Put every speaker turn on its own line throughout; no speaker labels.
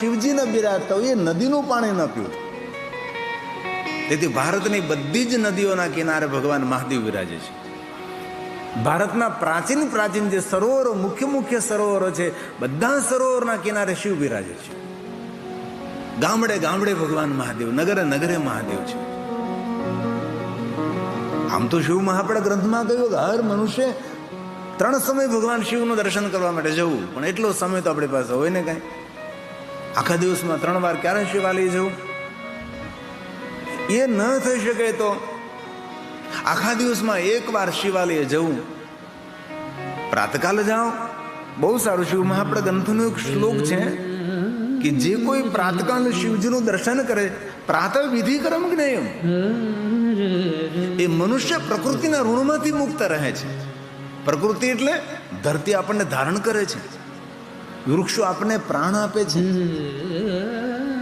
શિવજીને બિરાજતા હોય એ નદીનું પાણી ન પીવું. તેથી ભારતની બધી જ નદીઓના કિનારે ભગવાન મહાદેવ વિરાજે છે. ભારતના પ્રાચીન જે સરોવરો, મુખ્ય સરોવરો છે, બધા સરોવરના કિનારે શિવ બિરાજે છે. ગામડે ભગવાન મહાદેવ, નગરે મહાદેવ છે. આમ તો શિવમાં આપણા ગ્રંથમાં કહ્યું કે હર મનુષ્ય 3 સમય ભગવાન શિવનું દર્શન કરવા માટે જવું, પણ એટલો સમય તો આપણી પાસે હોય ને કાંઈ. આખા દિવસમાં 3 વાર ક્યારે શિવાલય જવું? એ ન થઈ શકે તો આખા દિવસમાં 1 વાર શિવાલય જવું. પ્રાતકાલે જાઓ, બહુ સારું. શિવમાં આપણા ગ્રંથનો એક શ્લોક છે કે જે કોઈ પ્રાતકાલે શિવજીનું દર્શન કરે, પ્રાતઃ વિધિ કર્મ જ્ઞેયમ, એ મનુષ્ય પ્રકૃતિના ઋણમાંથી મુક્ત રહે છે. પ્રકૃતિ એટલે ધરતી આપણને ધારણ કરે છે, વૃક્ષો આપણને પ્રાણ આપે છે,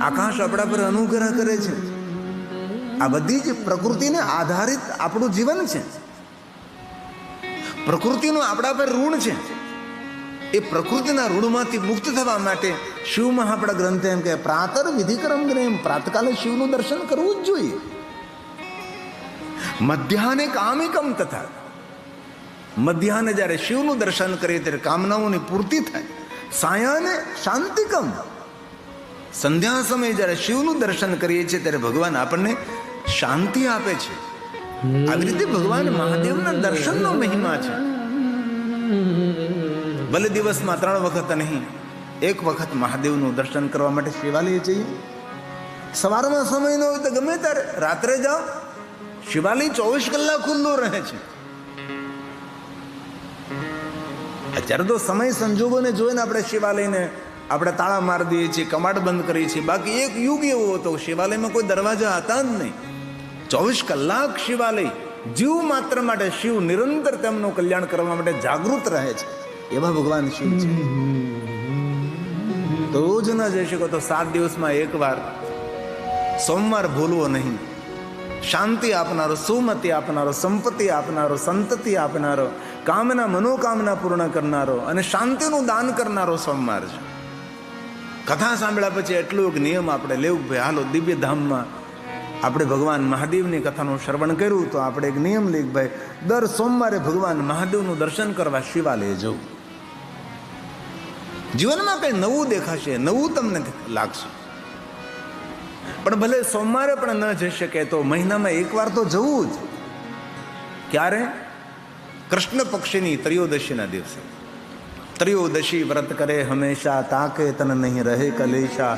આકાશ આપણા પર અનુગ્રહ કરે છે. આ બધી જ પ્રકૃતિને આધારિત આપણું જીવન છે. પ્રકૃતિનું આપણા પર ઋણ છે. એ પ્રકૃતિના ઋણમાંથી મુક્ત થવા માટે શિવમાં આપણા ગ્રંથ એમ કે પ્રાતર વિધિકરમ જ્ઞેયમ, પ્રાતકાલે શિવનું દર્શન કરવું જ જોઈએ. મધ્યાહને કામિકમ તથા, મધ્યાહને જ્યારે શિવનું દર્શન કરીએ ત્યારે કામનાઓની પૂર્તિ થાય. સાયાને શાંતિકમ, સંધ્યા સમયે જ્યારે શિવનું દર્શન કરીએ છીએ ત્યારે ભગવાન આપણને શાંતિ આપે છે. આવી રીતે ભગવાન મહાદેવના દર્શનનો મહિમા છે. ભલે દિવસમાં 3 વખત નહીં, 1 વખત મહાદેવનું દર્શન કરવા માટે શિવાલય જઈએ. સવારમાં સમય ન હોય તો ગમે ત્યારે રાત્રે જાઓ, શિવાલય 24 કલાક ખુલ્લું રહે છે. અત્યારે તો સમય સંજોગોને જોઈને આપણે શિવાલયને આપણે તાળા મારી દઈએ છીએ, કમાડ બંધ કરીએ છીએ. બાકી એક યુગ એવો હતો, શિવાલયમાં કોઈ દરવાજા હતા જ નહીં. 24 કલાક શિવાલય જીવ માત્ર માટે, શિવ નિરંતર તેમનું કલ્યાણ કરવા માટે જાગૃત રહે છે. એવા ભગવાન શિવ છે. તો રોજ ન જઈ શકો તો 7 દિવસમાં 1 વાર સોમવાર ભૂલવો નહીં. શાંતિ આપનારો, સુમતિ આપનારો, સંપત્તિ આપનારો, સંતતિ આપનારો, મનોકામના પૂર્ણ કરનારો અને શાંતિનું દાન કરનારો સોમવાર છે. કથા સાંભળ્યા પછી એટલો એક નિયમ આપણે લેવું, ભાઈ હાલો દિવ્ય ધામમાં આપણે ભગવાન મહાદેવની કથાનું શ્રવણ કર્યું તો આપણે એક નિયમ લઈ, ભાઈ દર સોમવારે ભગવાન મહાદેવનું દર્શન કરવા શિવાલય જવું. જીવનમાં કંઈ નવું દેખાશે, નવું તમને લાગશે. પણ ભલે સોમવારે પણ ન જઈ શકે તો મહિનામાં 1 વાર તો જવું જ. ક્યારે? કૃષ્ણ પક્ષની ત્રયોદશીના દિવસે. ત્રયોદશી વ્રત કરે હંમેશા, તાકે તન નહીં રહે કલેશા.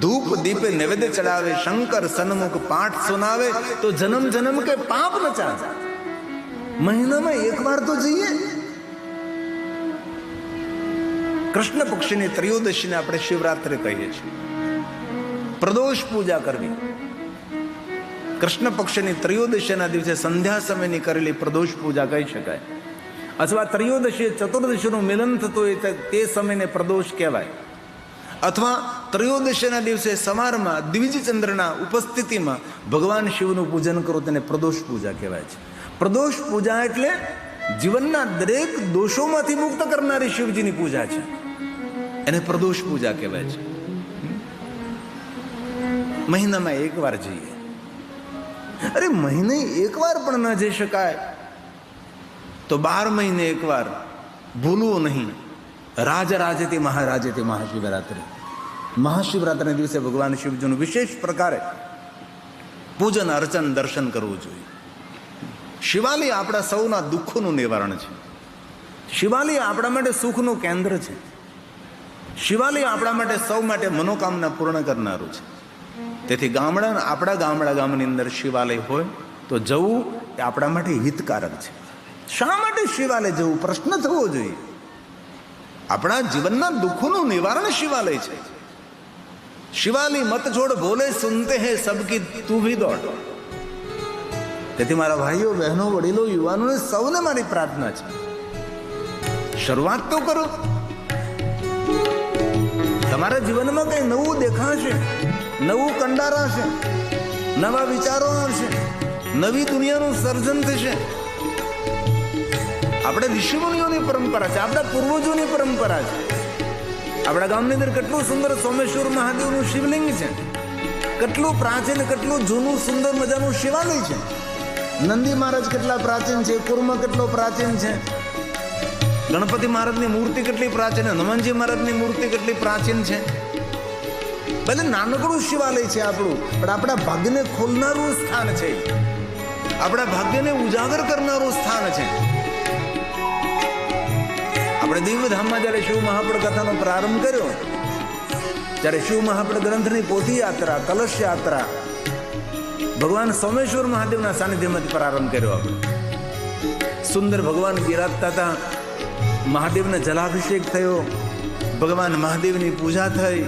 ધૂપ દીપે નૈવેદ્ય ચડાવે, શંકર સન્મુખ પાઠ સુનાવે, તો જન્મ કે પાપ નચાવે. મહિનામાં 1 વાર તો જઈએ. કૃષ્ણ પક્ષની ત્રયોદશીને આપણે શિવરાત્રિ કહીએ છીએ. પ્રદોષ પૂજા કરવી. કૃષ્ણ પક્ષની ત્રયોદશીના દિવસે સંધ્યા સમયની કરેલી પ્રદોષ પૂજા કહી શકાય. અથવા ત્રયોદશી ચતુર્દશીનું મિલન થતું હોય તે સમયને પ્રદોષ કહેવાય. અથવા ત્રયોદશીના દિવસે સવારમાં દ્વિજચંદ્રના ઉપસ્થિતિમાં ભગવાન શિવનું પૂજન કરો તેને પ્રદોષ પૂજા કહેવાય છે. પ્રદોષ પૂજા એટલે જીવનના દરેક દોષોમાંથી મુક્ત કરનારી શિવજીની પૂજા છે. એને પ્રદોષ પૂજા કહેવાય છે. મહિનામાં 1 વાર જઈએ. અરે મહિને 1 વાર પણ ન જઈ શકાય તો 12 મહિને 1 વાર ભૂલવું નહીં. રાજરાજતી મહારાજતી મહાશિવરાત્રિ, મહાશિવરાત્રિના દિવસે ભગવાન શિવજીનું વિશેષ પ્રકારે પૂજન અર્ચન દર્શન કરવું જોઈએ. શિવાલય આપણા સૌના દુઃખોનું નિવારણ છે. શિવાલય આપણા માટે સુખનું કેન્દ્ર છે. શિવાલય આપણા માટે સૌ માટે મનોકામના પૂર્ણ કરનારું છે. તેથી આપણા ગામની અંદર શિવાલય હોય તો જવું એ આપણા માટે હિતકારક છે. શા માટે શિવાલય જવું પ્રશ્ન થવો જોઈએ. આપણા જીવનના દુઃખોનું નિવારણ શિવાલય છે. શિવાલય મત છોડ ભોલે સુનતે હે સબકી તું ભી દોડ. તેથી મારા ભાઈઓ, બહેનો, વડીલો, યુવાનોને સૌને મારી પ્રાર્થના છે, શરૂઆત તો કરો. તમારા જીવનમાં કંઈ નવું દેખાશે, નવું કંડારાશે, નવા વિચારો આવશે, નવી દુનિયાનું સર્જન થશે. આપણે ઋષિમુનિઓની પરંપરા છે, આપણા પૂર્વજોની પરંપરા છે. આપણા ગામની અંદર કેટલું સુંદર સોમેશ્વર મહાદેવનું શિવલિંગ છે, કેટલું પ્રાચીન, કેટલું જૂનું સુંદર મજાનું શિવાલય છે. નંદી મહારાજ કેટલા પ્રાચીન છે, કુર્મ કેટલો પ્રાચીન છે, ગણપતિ મહારાજની મૂર્તિ કેટલી પ્રાચીન, હનુમાનજી મહારાજની મૂર્તિ કેટલી પ્રાચીન છે. ભલે નાનકડું શિવાલય છે આપણું, પણ આપણા ભાગ્યને ખોલનારું સ્થાન છે, આપણા ભાગ્યને ઉજાગર કરનારું સ્થાન છે. આપણે દિવ્યધામમાં જયારે શિવ મહાપડ કથાનો પ્રારંભ કર્યો, ત્યારે શિવ મહાપડ ગ્રંથની પોથી યાત્રા, કલશ યાત્રા ભગવાન સોમેશ્વર મહાદેવના સાનિધ્યમાંથી પ્રારંભ કર્યો. આપણે સુંદર ભગવાન બિરાજતા હતા, મહાદેવને જલાભિષેક થયો, ભગવાન મહાદેવની પૂજા થઈ,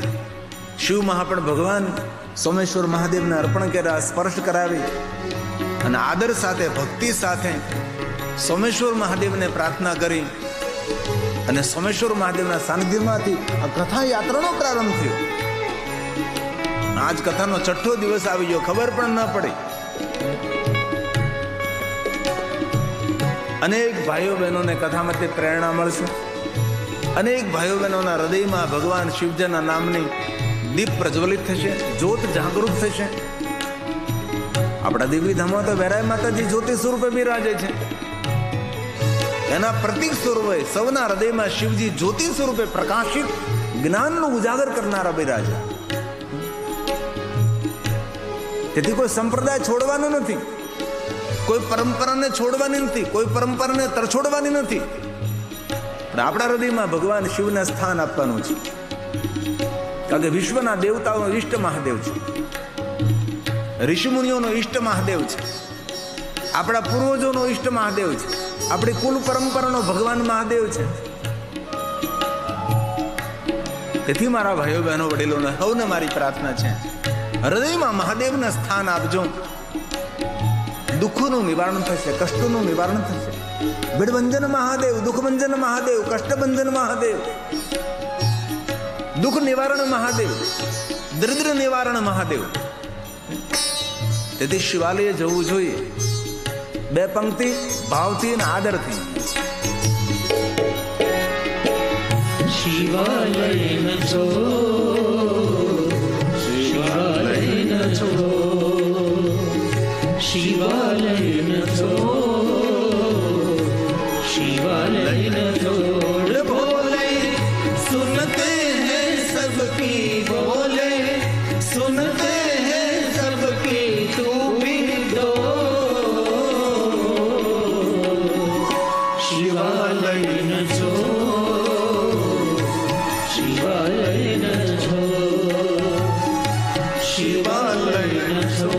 શિવ મહાપડ ભગવાન સોમેશ્વર મહાદેવને અર્પણ કર્યા, સ્પર્શ કરાવી અને આદર સાથે, ભક્તિ સાથે સોમેશ્વર મહાદેવને પ્રાર્થના કરી અને સોમેશ્વર મહાદેવના સાનિધ્યમાંથી આ કથા યાત્રાનો પ્રારંભ થયો. આજ કથાનો 6થો દિવસ આવી ગયો, ખબર પણ ન પડી. અનેક ભાઈઓ બહેનોને કથામાંથી પ્રેરણા મળશે, અનેક ભાઈઓ બહેનોના હૃદયમાં ભગવાન શિવજીના નામની દીપ પ્રજ્વલિત થશે, જ્યોત જાગૃત થશે. આપણા દિવ્યધામમાં તો વેરાય માતાજી જ્યોતિ સ્વરૂપે બિરાજે છે, એના પ્રતીક સ્વરૂપે સૌના હૃદયમાં શિવજી જ્યોતિ સ્વરૂપે પ્રકાશિત જ્ઞાનનું ઉજાગર કરનારા બિરાજે. તેથી કોઈ સંપ્રદાય છોડવાનો નથી, કોઈ પરંપરાને છોડવાની નથી, કોઈ પરંપરાને તરછોડવાની નથી, પણ આપણા હૃદયમાં ભગવાન શિવને સ્થાન આપવાનું છે. કારણ કે વિશ્વના દેવતાઓનો ઈષ્ટ મહાદેવ છે, ઋષિમુનિઓનો ઈષ્ટ મહાદેવ છે, આપણા પૂર્વજોનો ઈષ્ટ મહાદેવ છે, આપણી કુલ પરંપરાનો ભગવાન મહાદેવ છે. તેથી મારા ભાઈઓ બહેનો વડીલોને સૌને મારી પ્રાર્થના છે, હૃદયમાં મહાદેવને સ્થાન આપજો. દુઃખોનું નિવારણ થશે, કષ્ટોનું નિવારણ થશે. ભીડભંજન મહાદેવ, દુઃખભંજન મહાદેવ, કષ્ટભંજન મહાદેવ, દુઃખ નિવારણ મહાદેવ, દરિદ્ર નિવારણ મહાદેવ. તેથી શિવાલયે જવું જોઈએ, 2 પંક્તિ ભાવથી અને આદરથી.
શિવાલય છો, શિવાલય છો, શિવાલય છો, શિવાલય છો. બોલે સુનતે હૈ સબકી બોલે, સુનતે હૈ સબકી તું ભી દો. શિવાલય છો, શિવાલય છો, શિવાલય છો,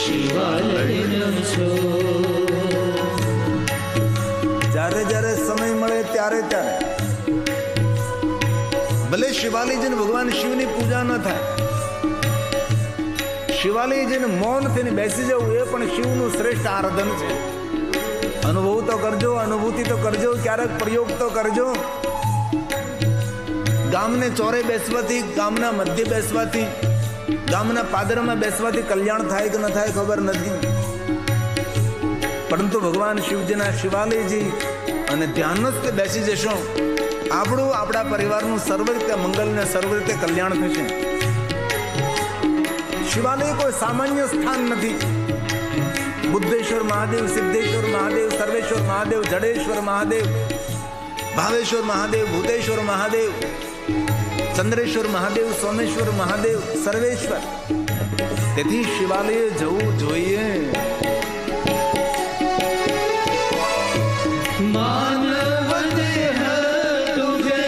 શિવાલય છો.
જ્યારે જ્યારે સમય મળે ત્યારે ત્યારે ભલે શિવાલય જઈને ભગવાન શિવની પૂજા ન થાય, શિવાલય જઈને મૌન થઈને બેસી જવું એ પણ શિવનું શ્રેષ્ઠ આરાધન છે. અનુભવ તો કરજો, અનુભૂતિ તો કરજો, ક્યારેક પ્રયોગ તો કરજો. ગામને ચોરે બેસવાથી, ગામના મધ્ય બેસવાથી, ગામના પાદરમાં બેસવાથી કલ્યાણ થાય કે ન થાય ખબર નથી, પરંતુ ભગવાન શિવજીના શિવાલયજી અને ધ્યાનસ્થ બેસી જશો, આપણું, આપણા પરિવારનું સર્વ રીતે મંગલ ને સર્વ રીતે કલ્યાણ થશે. શિવાલય કોઈ સામાન્ય સ્થાન નથી. બુદ્ધેશ્વર મહાદેવ, સિદ્ધેશ્વર મહાદેવ, સર્વેશ્વર મહાદેવ, જડેશ્વર મહાદેવ, ભાવેશ્વર મહાદેવ, ભૂતેશ્વર મહાદેવ, ચંદ્રેશ્વર મહાદેવ, સોમેશ્વર મહાદેવ, સર્વેશ્વર. તેથી શિવાલયે જવું જોઈએ.
मानव देह तुझे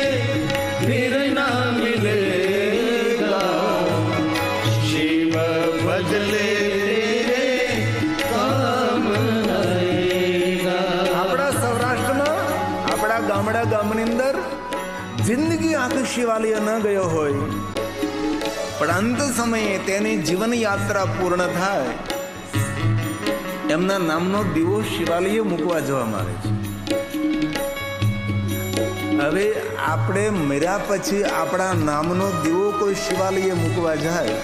फिर ना मिलेगा, शिव बदले तेरे काम आएगा.
આપણા સૌરાષ્ટ્રમાં, આપણા ગામડા ગામની અંદર જિંદગી આખી શિવાલય ન ગયો હોય, પણ અંત સમયે તેની જીવન યાત્રા પૂર્ણ થાય, એમના નામનો દીવો શિવાલયે મૂકવા જવામાં આવે છે. હવે આપણે મર્યા પછી આપણા નામનો દીવો કોઈ શિવાલયે મૂકવા જાય,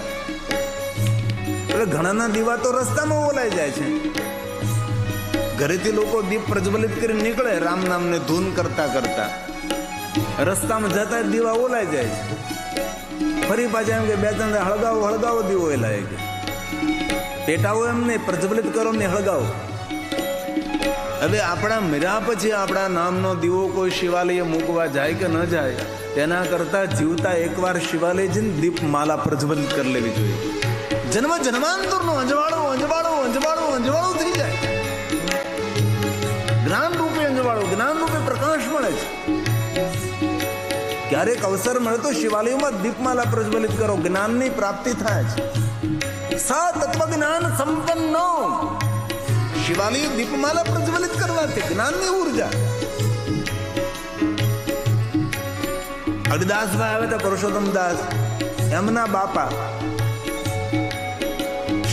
એટલે ઘણાના દીવા તો રસ્તામાં ઓલાઈ જાય છે. ઘરેથી લોકો દીપ પ્રજ્વલિત કરી નીકળે રામ નામને ધૂન કરતા કરતા, રસ્તામાં જતા જ દીવા ઓલાઈ જાય છે. ફરી પાછા એમ કે 2-3 હળગાવો દીવો એલાય કે પેટાવો એમ નહીં, પ્રજ્વલિત કરો ને હળગાવો. હવે આપણા મર્યા પછી આપણા નામનો દીવો કોઈ શિવાલય મૂકવા જાય કે ન જાય, તેના કરતા જીવતા એકવાર શિવાલય જઈને દીપ માલા પ્રજ્વલિત કરી લેવી જોઈએ. જન્મ જન્માંતરનું અંજવાળું થઈ જાય. જ્ઞાન રૂપે અંજવાળું, જ્ઞાન રૂપે પ્રકાશ મળે છે. ક્યારેક અવસર મળે તો શિવાલયોમાં દીપમાલા પ્રજ્વલિત કરો, જ્ઞાનની પ્રાપ્તિ થાય છે. સતત્વ જ્ઞાન સંપન્નો શિવાલય દીપમાલા પ્રજ્વલિત કરવાથી જ્ઞાનની ઉર્જા. હરિદાસભાઈ આવે તો પુરુષોત્તમ દાસ એમના બાપા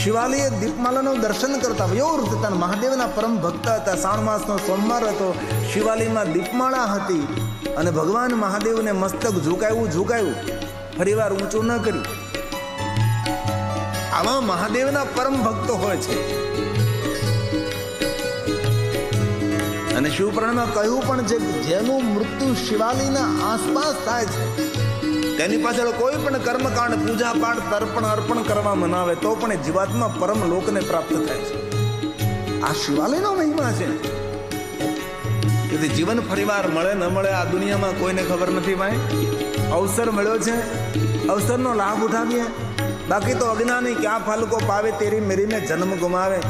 શિવાલય દીપમાલાનું દર્શન કરતા વયોવૃદ્ધ હતા. મહાદેવના પરમ ભક્ત હતા. શ્રાવણ માસનો સોમવાર હતો. શિવાલયમાં દીપમાળા હતી અને ભગવાન મહાદેવને મસ્તક ઝુકાયું, ફરીવાર ઊંચું ન કર્યું. આવા મહાદેવના પરમ ભક્તો હોય છે. અને શિવપુરાણમાં કહ્યું પણ છે, જેનું મૃત્યુ શિવાલયના આસપાસ થાય છે તેની પાછળ કોઈ પણ કર્મકાંડ, પૂજા પાઠ, તર્પણ અર્પણ કરવામાં ના આવે તો પણ એ જીવાત્મા પરમ લોકને પ્રાપ્ત થાય છે. આ શિવાલયનો મહિમા છે. તેથી જીવન ફરીવાર મળે ન મળે આ દુનિયામાં કોઈને ખબર નથી ભાઈ. અવસર મળ્યો છે, અવસરનો લાભ ઉઠાવીએ. બાકી તો અજ્ઞાની ક્યાં ફલ કો પાવે, તેરી મેરી મેં જન્મ ગુમાવે.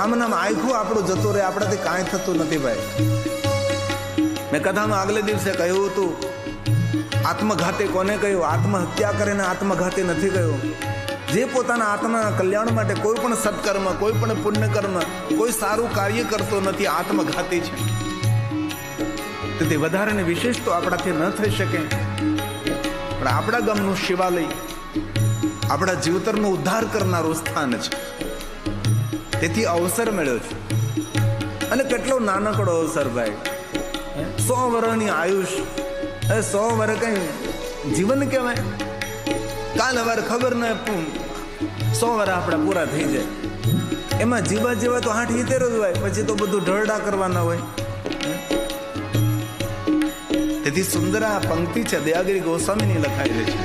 આમ નામ આખું આપણું જતું રહે, આપણાથી કાંઈ થતું નથી ભાઈ. મેં કથામાં આગલે દિવસે કહ્યું હતું, આત્મઘાતી કોને કહ્યું? આત્મહત્યા કરીને આત્મઘાતી નથી કહ્યું. જે પોતાના આત્માના કલ્યાણ માટે કોઈ પણ સત્કર્મ, કોઈ પણ પુણ્યકર્મ, કોઈ સારું કાર્ય કરતો નથી, આત્મઘાતી છે. તેથી વધારે ને વિશેષ તો આપણાથી ન થઈ શકે. પણ આપણા ગામનું શિવાલય આપણા જીવતરનો ઉદ્ધાર કરનારું સ્થાન છે. તેથી અવસર મળ્યો છે. અને કેટલો નાનકડો અવસર ભાઈ. 100 વર્ષની આયુષ, 100 વર્ષ કઈ જીવન કહેવાય? કાલ હવાર ખબર ન, 100 વર્ષ આપણા પૂરા થઈ જાય. એમાં જીવા તો 8-70 જ હોય, પછી તો બધું ઢળડા કરવાના હોય. તેથી સુંદર આ પંક્તિ છે, દયાગીરી ગોસ્વામીની લખાયેલી છે.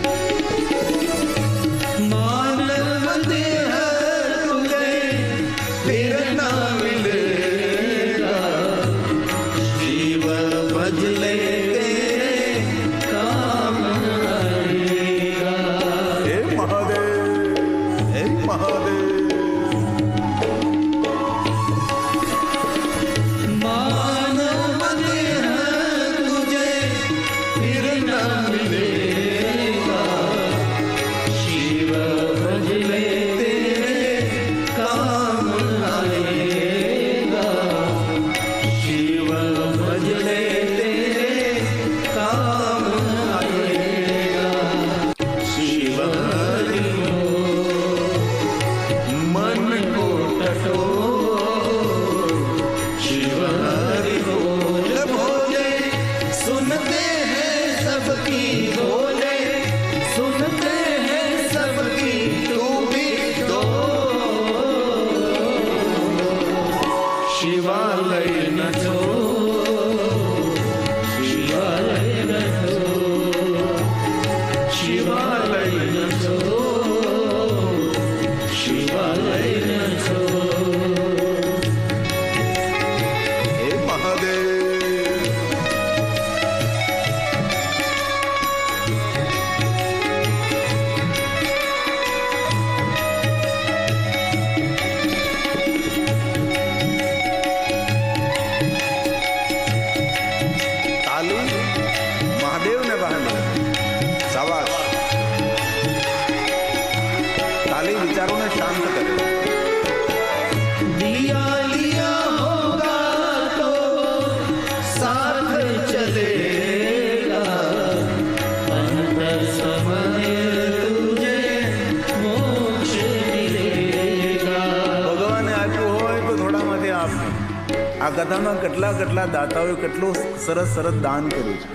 આ કથામાં કેટલા દાતાઓએ કેટલું સરસ દાન કર્યું છે.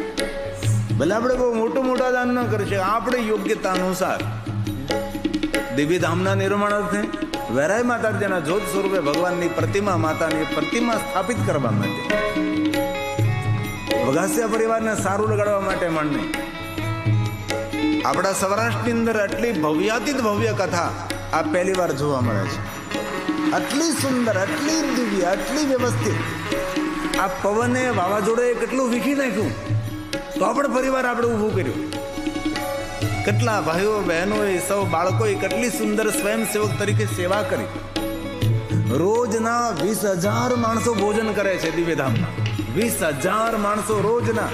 ભલે આપણે બહુ મોટા દાન ન કરી શકીએ, આપણે યોગ્યતા અનુસાર દિવ્યધામના નિર્માણ અર્થે વેરાય માતાજીના જ્યોત સ્વરૂપે ભગવાનની પ્રતિમા, માતાની પ્રતિમા સ્થાપિત કરવા માટે વઘાસિયા પરિવારને સારું લગાડવા માટે માંડની. આપણા સૌરાષ્ટ્રની અંદર આટલી ભવ્યાતીત ભવ્ય કથા આ પહેલી વાર જોવા મળે છે. આટલી સુંદર, આટલી દિવ્ય, આટલી વ્યવસ્થિત. આ પવને વાવાઝોડે કેટલું વીખી નાખ્યું, તો પણ પરિવાર આપણે ઊભું કર્યું. કેટલા ભાઈઓ બહેનોએ, સૌ બાળકોએ કેટલી સુંદર સ્વયંસેવક તરીકે સેવા કરી. રોજના 20,000 માણસો ભોજન કરે છે દિવ્યધામમાં. 20,000 માણસો રોજના.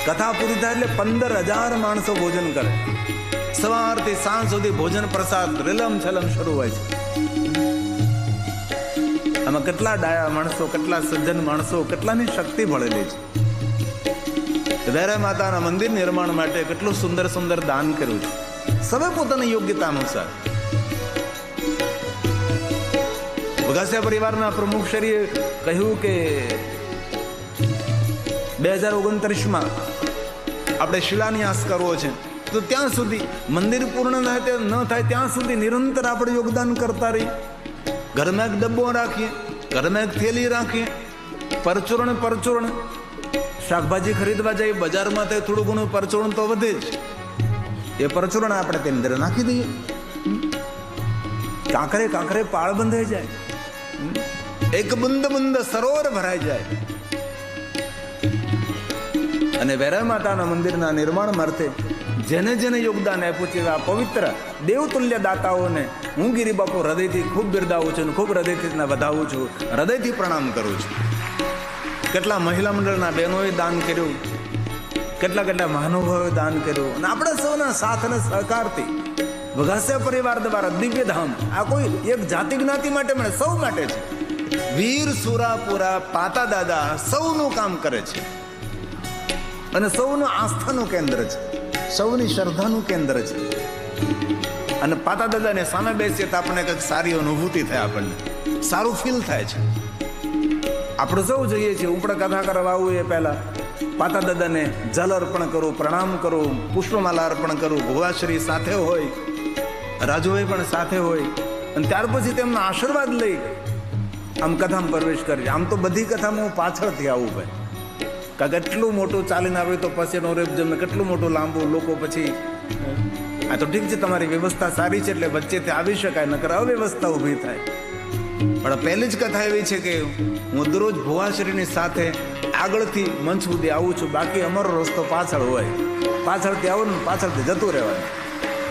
કથા પૂરી થાય એટલે 15,000 માણસો ભોજન કરે. સવારથી સાંજ સુધી ભોજન પ્રસાદ રેલમ છલમ શરૂ હોય છે. આમાં કેટલા ડાયા માણસો, કેટલા સજ્જન માણસો, કેટલાની શક્તિ ભળેલી છે. વેરા માતાના મંદિર નિર્માણ માટે કેટલું સુંદર સુંદર દાન કર્યું છે, સૌએ પોતાની યોગ્યતા અનુસાર. વઘાસિયા પરિવારના પ્રમુખશ્રીએ કહ્યું કે 2029માં આપણે શિલાન્યાસ કરવો છે, તો ત્યાં સુધી મંદિર પૂર્ણ ન થાય ત્યાં સુધી નિરંતર આપણે યોગદાન કરતા રહીએ. ઘરમાં એક ડબ્બો રાખીએ, ઘરમાં એક થેલી રાખીએ, પરચૂરણ શાકભાજી ખરીદવા જઈએ બજારમાં, તો થોડું ઘણું પરચૂરણ તો વધે જ. એ પરચૂરણ આપણે તેની અંદર નાખી દઈએ. કાંકરે પાળ બંધાઈ જાય, એક બુંદ સરોવર ભરાઈ જાય. અને વેરા માતાના મંદિરના નિર્માણ માટે જેને જેને યોગદાન આપ્યું છે આ પવિત્ર દેવતુલ્ય દાતાઓને હું ગિરી બાપુ હૃદયથી ખૂબ બિરદાવું છું, ખૂબ હૃદયથી વધાવું છું, હૃદયથી પ્રણામ કરું છું. કેટલા મહિલા મંડળના બહેનોએ દાન કર્યું, કેટલા મહાનુભાવોએ દાન કર્યું. અને આપણા સૌના સાથ અને સહકારથી વઘાસિયા પરિવાર દ્વારા દિવ્યધામ આ કોઈ એક જાતિ જ્ઞાતિ માટે મળે, સૌ માટે છે. વીર સુરાપુરા પાતા દાદા સૌનું કામ કરે છે અને સૌનું આસ્થાનું કેન્દ્ર છે, સૌની શ્રદ્ધાનું કેન્દ્ર છે. અને પાતા દાદાને સામે બેસીએ તો આપણને કંઈક સારી અનુભૂતિ થાય, આપણને સારું ફીલ થાય છે. આપણે સૌ જઈએ છીએ ઉપડે કથા કરવા આવું એ પહેલા પાતા દાદાને જલ અર્પણ કરું, પ્રણામ કરું, પુષ્પમાલા અર્પણ કરું. ભુવાશ્રી સાથે હોય, રાજુભાઈ પણ સાથે હોય, અને ત્યાર પછી તેમનો આશીર્વાદ લઈ આમ કથામાં પ્રવેશ કરી. આમ તો બધી કથામાં હું પાછળથી આવું ભાઈ, કારણ કે એટલું મોટું ચાલીને આવે તો પછી એનો રેપ જમે, કેટલું મોટું લાંબુ લોકો પછી. આ તો ઠીક છે, તમારી વ્યવસ્થા સારી છે એટલે વચ્ચેથી આવી શકાય, નકર અવ્યવસ્થા ઊભી થાય. પણ પહેલી જ કથા એવી છે કે હું દરરોજ ભુવાશ્રીની સાથે આગળથી મંચ સુધી આવું છું, બાકી અમારો રસ્તો પાછળ હોય. પાછળથી આવું ને પાછળથી જતું રહેવાનું.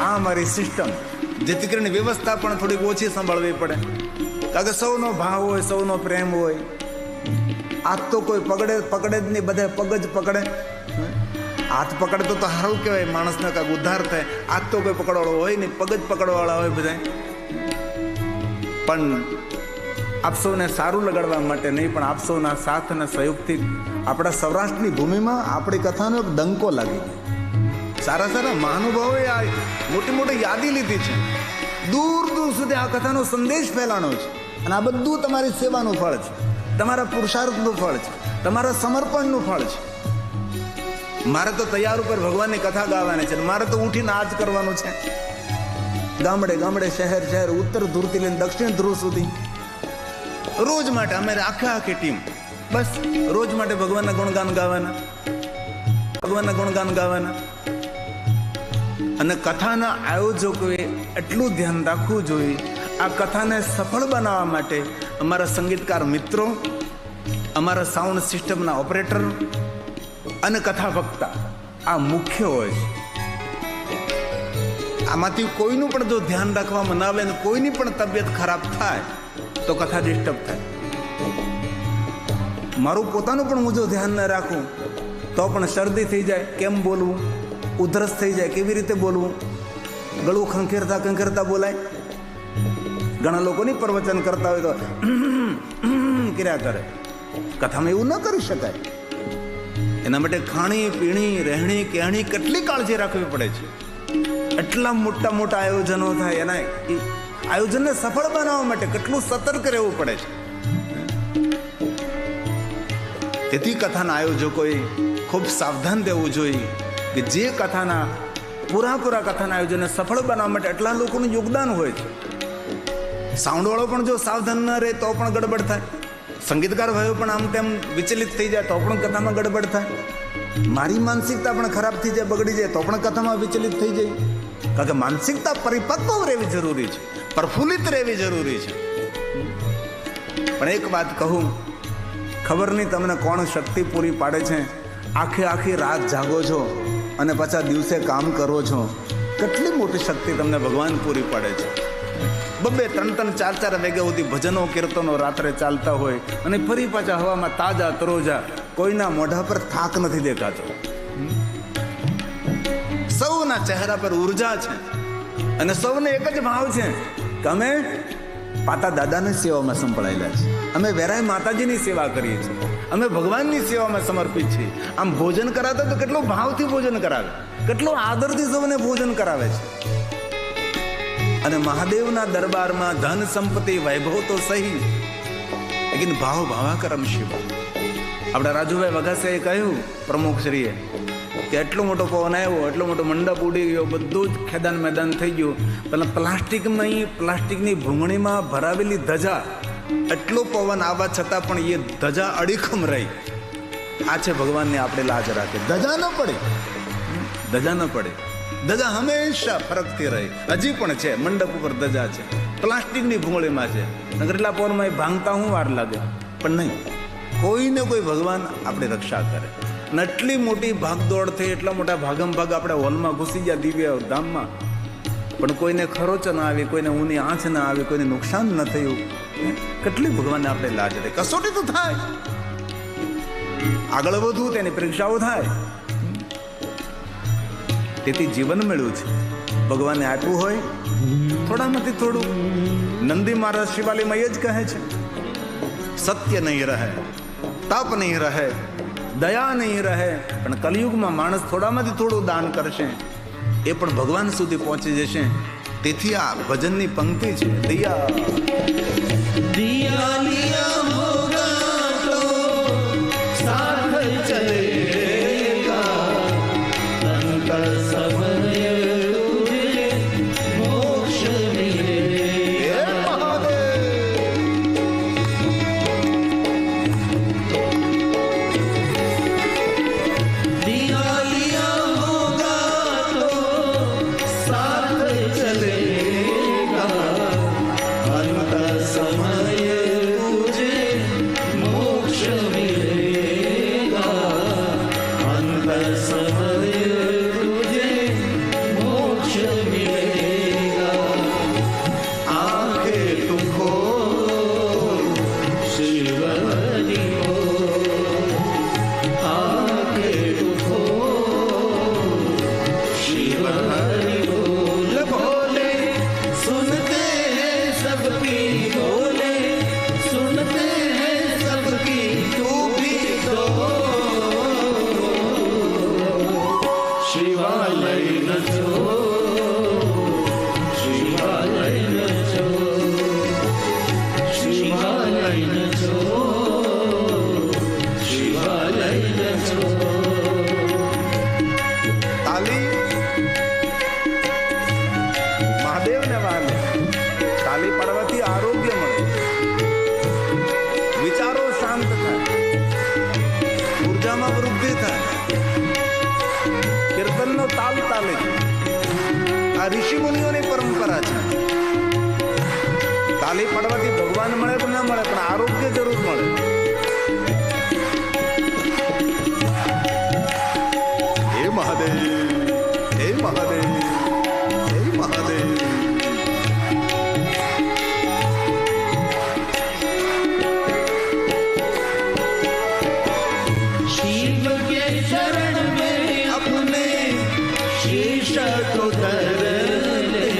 આ અમારી સિસ્ટમ, જેથી કરીને વ્યવસ્થા પણ થોડીક ઓછી સંભાળવી પડે, કારણ કે સૌનો ભાવ હોય, સૌનો પ્રેમ હોય. હાથ તો કોઈ પકડે જ નહીં, બધા પગ જ પકડે. હાથ પકડે તો સારું કહેવાય, માણસને કાંઈક ઉદ્ધાર થાય. હાથ તો કોઈ પકડવાળો હોય નહીં, પગ જ પકડવાળા હોય બધા. પણ આપ સૌને સારું લગાડવા માટે નહીં, પણ આપ સૌના સાથ અને સહયોગથી આપણા સૌરાષ્ટ્રની ભૂમિમાં આપણી કથાનો એક ડંકો લાગી ગયો. સારા મહાનુભાવોએ આ મોટી યાદી લીધી છે, દૂર સુધી આ કથાનો સંદેશ ફેલાણો છે. અને આ બધું તમારી સેવાનું ફળ છે, તમારા પુરુષાર્થનું ફળ છે, તમારા સમર્પણનું ફળ છે. મારે તો તૈયાર ઉપર ભગવાનની કથા ગાવાની છે, મારે તો ઉઠીને આ જ કરવાનું છે. ગામડે શહેર ઉત્તર ધ્રુવથી લઈને દક્ષિણ ધ્રુવ સુધી રોજ માટે અમે આખી ટીમ બસ રોજ માટે ભગવાનના ગુણગાન ગાવાના. અને કથાના આયોજકોએ એટલું ધ્યાન રાખવું જોઈએ, આ કથાને સફળ બનાવવા માટે અમારા સંગીતકાર મિત્રો, અમારા સાઉન્ડ સિસ્ટમના ઓપરેટર અને કથા વક્તા આ મુખ્ય હોય છે. આમાંથી કોઈનું પણ જો ધ્યાન રાખવામાં ના આવે ને કોઈની પણ તબિયત ખરાબ થાય તો કથા ડિસ્ટર્બ થાય. મારું પોતાનું પણ હું જો ધ્યાન ન રાખું તો પણ શરદી થઈ જાય, કેમ બોલવું, ઉધરસ થઈ જાય, કેવી રીતે બોલવું, ગળું ખંખેરતા બોલાય. ઘણા લોકોની પ્રવચન કરતા હોય તો કર્યા કરે, કથામાં એવું ન કરી શકાય. એના માટે ખાણી પીણી રહેણી કહેણી કેટલી કાળજી રાખવી પડે છે. એટલા મોટા આયોજનો થાય, એના આયોજનને સફળ બનાવવા માટે કેટલું સતર્ક રહેવું પડે છે. તેથી કથાના આયોજકોએ ખૂબ સાવધાન રહેવું જોઈએ કે જે કથાના પૂરા કથાના આયોજનને સફળ બનાવવા માટે એટલા લોકોનું યોગદાન હોય છે. સાઉન્ડવાળો પણ જો સાવધાન ન રહે તો પણ ગડબડ થાય. સંગીતકાર ભાઈઓ પણ આમ તેમ વિચલિત થઈ જાય તો પણ કથામાં ગડબડ થાય. મારી માનસિકતા પણ ખરાબ થઈ જાય, બગડી જાય તો પણ કથામાં વિચલિત થઈ જાય. કારણ કે માનસિકતા પરિપક્વ રહેવી જરૂરી છે, પ્રફુલ્લિત રહેવી જરૂરી છે. પણ એક વાત કહું, ખબર નહીં તમને કોણ શક્તિ પૂરી પાડે છે. આખી રાત જાગો છો અને પાછા દિવસે કામ કરો છો. કેટલી મોટી શક્તિ તમને ભગવાન પૂરી પાડે છે. 2-3, 4 વાગ્યા સુધી ભજનો કીર્તનો રાત્રે ચાલતા હોય અને ફરી પાછા હવામાં તાજા તરોજા, કોઈના મોઢા પર થાક નથી દેખાતો. સૌના ચહેરા પર ઉર્જા છે અને સૌને એક જ ભાવ છે કે અમે પાતા દાદાની સેવામાં સંપળાયેલા છે, અમે વેરાય માતાજીની સેવા કરીએ છીએ, અમે ભગવાનની સેવામાં સમર્પિત છીએ. આમ ભોજન કરાવતા તો કેટલો ભાવથી ભોજન કરાવે, કેટલો આદરથી સૌને ભોજન કરાવે છે. અને મહાદેવના દરબારમાં ધન સંપત્તિ વૈભવ તો સહી, લેકિન ભાવ ભાવાકરમ શિવ. આપણા રાજુભાઈ વઘાસિયાએ કહ્યું પ્રમુખશ્રીએ કે એટલો મોટો પવન આવ્યો, એટલો મોટો મંડપ ઉડી ગયો, બધું જ ખેદાન મેદાન થઈ ગયું. પેલા પ્લાસ્ટિકની ભૂંગળીમાં ભરાવેલી ધજા, એટલો પવન આવવા છતાં પણ એ ધજા અડીખમ રહી. આ છે ભગવાનને આપણે લાજ રાખે. ધજા ન પડે, ધજા ન પડે. ધજા હંમેશા ફરકતી રહી. હજી પણ છે મંડપ ઉપર ધજા છે, પ્લાસ્ટિકની ભૂંગળીમાં છે. નગરલા પવનમાં એ ભાંગતા હું વાર લાગે, પણ નહીં, કોઈને કોઈ ભગવાન આપણે રક્ષા કરે. અને એટલી મોટી ભાગદોડ થઈ, એટલા મોટા ભાગમ ભાગ આપણે હોલમાં ઘૂસી ગયા દિવ્ય ધામમાં, પણ કોઈને ખરોચ ના આવી, કોઈને ઊની આંચ ના આવી, કોઈને નુકસાન ન થયું. કેટલી ભગવાનને આપણે લાજ રહે. કસોટી તો થાય, આગળ વધવું તેની પરીક્ષાઓ થાય. તેથી જીવન મળ્યું છે, ભગવાને આપ્યું હોય થોડામાંથી થોડું. નંદી મહારાજ શિવાલીમાં એ જ કહે છે, સત્ય નહીં રહે, તપ નહીં રહે, દયા નહીં રહે, પણ કલિયુગમાં માણસ થોડામાંથી થોડું દાન કરશે, એ પણ ભગવાન સુધી પહોંચી જશે. તેથી આ ભજનની પંક્તિ છે, દિયા
दिया लिया होगा तो साथ चलेगा, तन का समय तुझे मोक्ष मिलेगा. दिया लिया होगा तो साथ चलेगा, अंत समय तुझे मोक्ष मिलेगा, अंत समय तुझे मोक्ष मिलेगा. आंखें तू खोल शिवनी हो, आंखें तू खोल शिवनी बोल भोले, सुनते हैं सबकी बोले, सुनते हैं सबकी, तू भी तो शिवालय न छोड़, शिवालय न छोड़, शिवालय न छोड़, शिवालय न छोड़.
તાલી મહાદેવને વાલે. તાલી પાડવાથી આરોગ્ય મળે, વિચારો શાંત થાય, ઉર્જામાં વૃદ્ધિ થાય. કીર્તનનો તાલ તાલે છે, આ ઋષિ મુનિઓની પરંપરા છે. તાલી પાડવાથી ભગવાન મળે કે ન મળે, પણ આરોગ્ય જરૂર મળે. હે મહાદેવ, હે મહાદેવ, હે મહાદેવ.
शिव के शरण में अपने शीश को धर ले,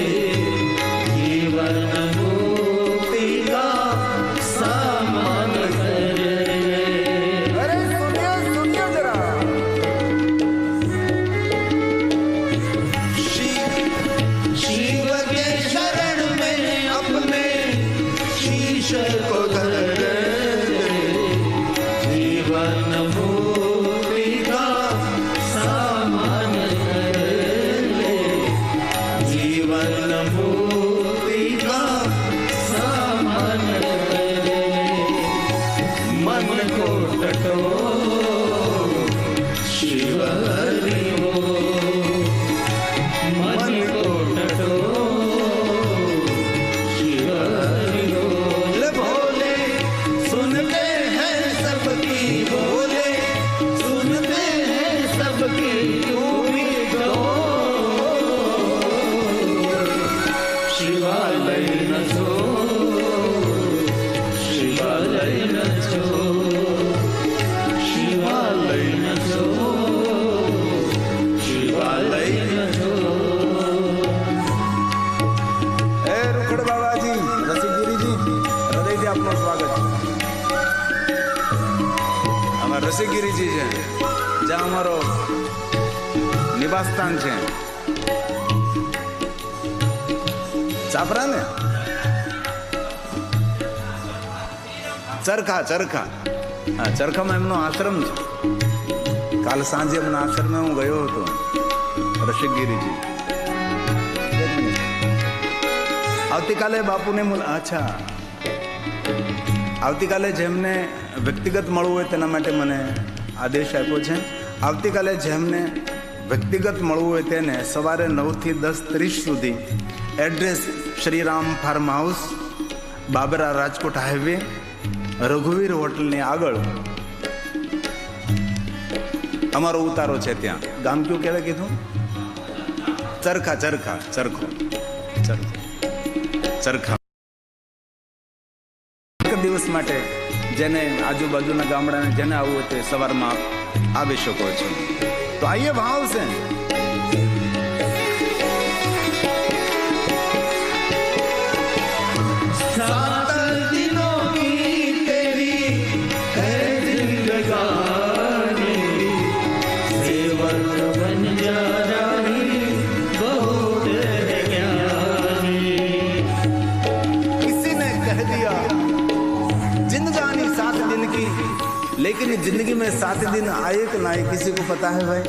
जीवन मुक्ति का सामान कर ले.
અરે સુન્યો જરા. અમારો નિવાસ સ્થાન છે ચાપરા ને ચરખા ચરખા હા ચરખામાં એમનો આશ્રમ છે. કાલ સાંજે એમના આશ્રમે હું ગયો હતો. રસિકગીરીજી આવતીકાલે બાપુને અચ્છા આવતીકાલે જેમને વ્યક્તિગત મળવું હોય તેના માટે મને આદેશ આપ્યો છે. આવતીકાલે જેમને વ્યક્તિગત મળવું હોય તેને સવારે 9 થી 10:30 સુધી address Shriram farm house, Babra, Rajkot highway, રઘુવીર હોટલની આગળ અમારો ઉતારો છે. ત્યાં ગામ કયું કહેવાય કીધું? ચરખા ચરખા ચરખો ચરખા. એક દિવસ માટે જેને આજુબાજુના ગામડાને જેને આવવું હોય તે સવારમાં આવી શકો છો. તો આઈએ ભાવ છે.
सात दिनों की तेरी है जिंदगानी, सेवक बन जा रही बहुत है ज्ञानी.
किसी ने कह दिया जिंदगानी 7 दिन की, लेकिन जिंदगी में 7 दिन आए कि ना आए किसी को पता है भाई.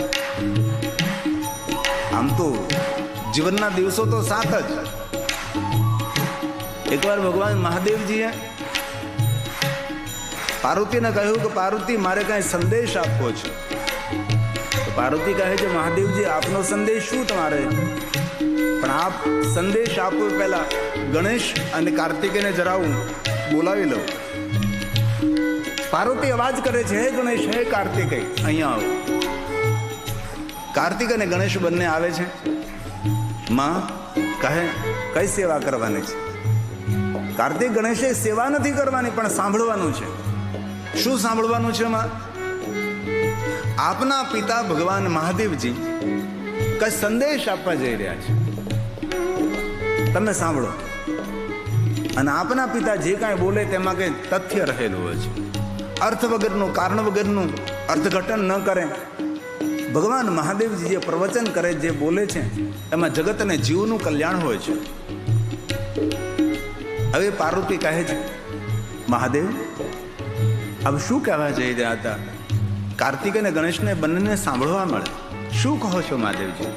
આમ તો જીવનના દિવસો તો 7 જ. એકવાર ભગવાન મહાદેવજીએ પાર્વતીને કહ્યું કે પાર્વતી મારે કાંઈ સંદેશ આપવો છે. તો પાર્વતી કહે છે મહાદેવજી આપનો સંદેશ શું તમારે? પણ આપ સંદેશ આપો પહેલા ગણેશ અને કાર્તિકેયને જરા હું બોલાવી લઉં. પાર્વતી અવાજ કરે છે હે ગણેશ હે કાર્તિકેય અહીંયા આવો. કાર્તિક અને ગણેશ બંને આવે છે. માં કહે કઈ સેવા કરવાની છે? કાર્તિક ગણેશે સેવા નથી કરવાની પણ સાંભળવાનું છે. શું સાંભળવાનું છે માં? આપના પિતા ભગવાન મહાદેવજી કઈ સંદેશ આપવા જઈ રહ્યા છે, તમે સાંભળો. અને આપના પિતા જે કાંઈ બોલે તેમાં કંઈ તથ્ય રહેલું હોય છે. અર્થ વગરનું, કારણ વગરનું અર્થઘટન ન કરે. ભગવાન મહાદેવજી જે પ્રવચન કરે, જે બોલે છે એમાં જગત અને જીવનું કલ્યાણ હોય છે. હવે પાર્વતી કહે છે મહાદેવ હવે શું કહેવા જઈ રહ્યા હતા? કાર્તિક અને ગણેશને બંનેને સાંભળવા મળે. શું કહો છો મહાદેવજી?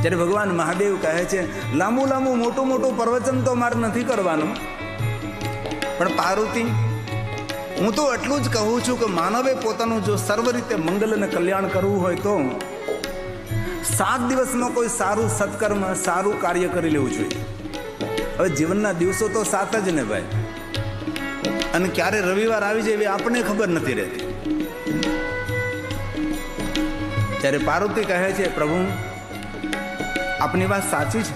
ત્યારે ભગવાન મહાદેવ કહે છે લાંબુ લાંબુ મોટું મોટું પ્રવચન તો મારે નથી કરવાનું, પણ પાર્વતી હું તો એટલું જ કહું છું કે માનવે પોતાનું જો સર્વ રીતે મંગલ અને કલ્યાણ કરવું હોય તો 7 દિવસમાં કોઈ સારું સત્કર્મ, સારું કાર્ય કરી લેવું જોઈએ. હવે જીવનના દિવસો તો 7 જ ને ભાઈ. અને ક્યારે રવિવાર આવી જાય એવી આપણને ખબર નથી રહેતી. ત્યારે પાર્વતી કહે છે પ્રભુ આપની વાત સાચી છે